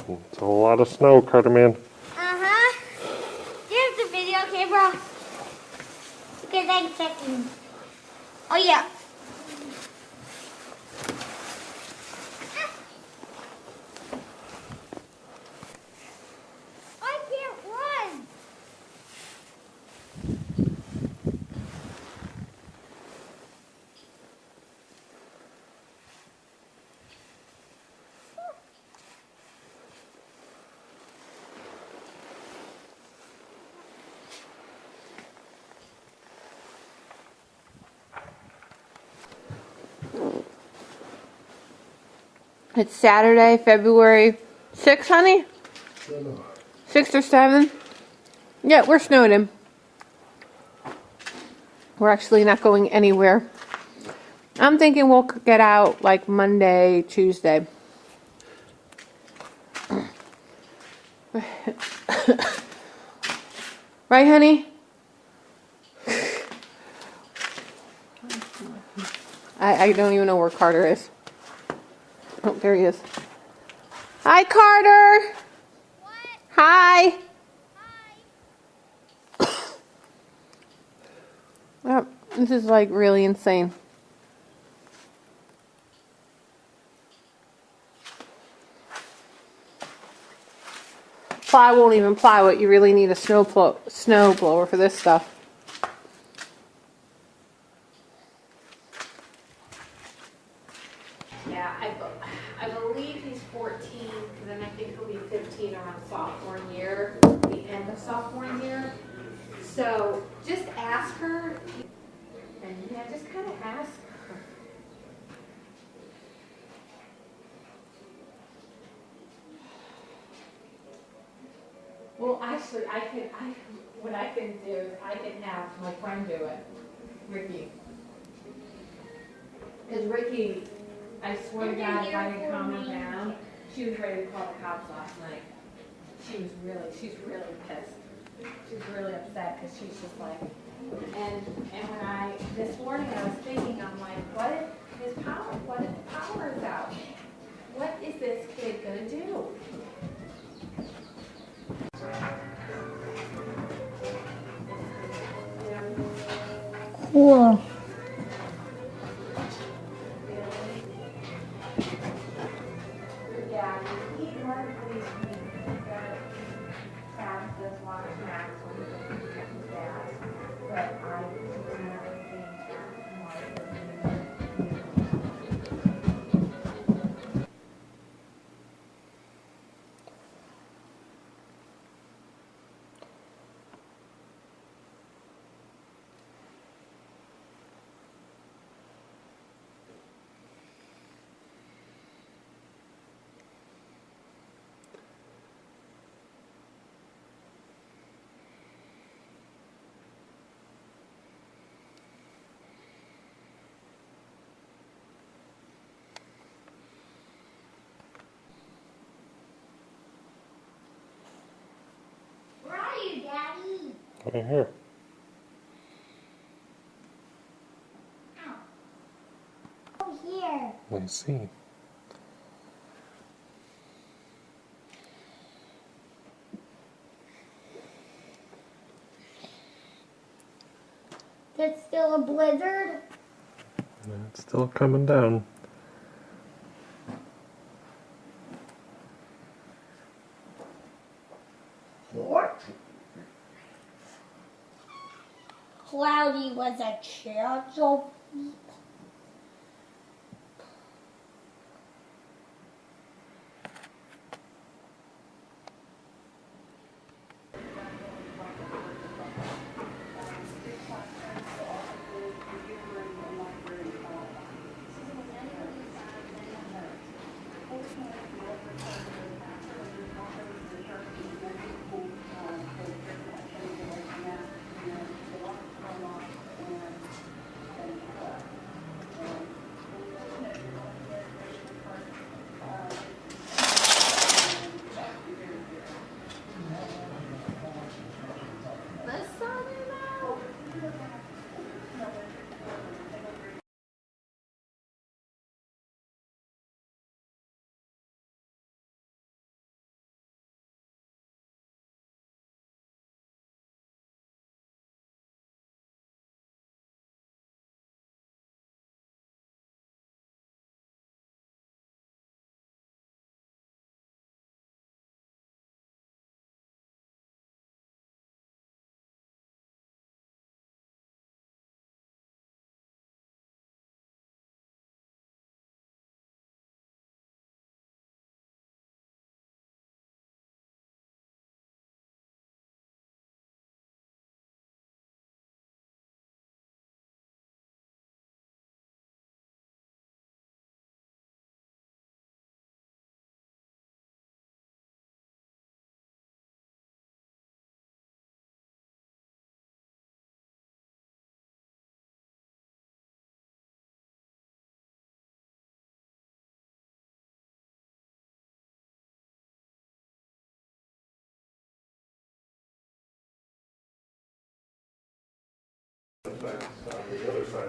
It's a lot of snow, Carter Man. Uh-huh. Here's the video camera. Because I'm checking. Oh, yeah. I can't run. It's Saturday, February 6th, honey? 6th or 7th? Yeah, we're snowed in. We're actually not going anywhere. I'm thinking we'll get out like Monday, Tuesday. Right, honey? I don't even know where Carter is. Oh, there he is. Hi, Carter. What? Hi. Hi. Yep, this is like really insane. Plow won't even plow it. You really need a snow blower for this stuff. Yeah, I believe he's 14, and then I think he'll be 15 around sophomore year, the end of sophomore year. So just ask her, and yeah, just kind of ask her. Well, actually, what I can do is I can have my friend do it, Ricky. Because Ricky, I swear to God, if I didn't calm her down, she was ready to call the cops last night. She's really pissed. She's really upset because she's just like, and when this morning I was thinking, I'm like, what if the power is out? What is this kid gonna do? Cool. Yeah, eat hard, please. Fast does want snacks when he gets his dad. But I do never think that Mark Where are you, Daddy? Right here. Ow. Oh, here. I see. There's still a blizzard. It's still coming down. What? Cloudy was a chance of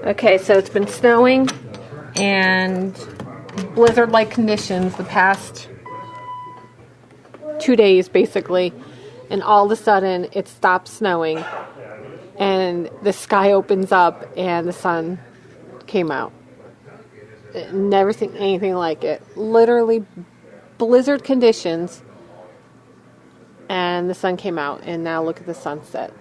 Okay, so it's been snowing and blizzard-like conditions the past 2 days, basically. And all of a sudden, it stops snowing. And the sky opens up and the sun came out. Never seen anything like it. Literally blizzard conditions. And the sun came out. And now look at the sunset.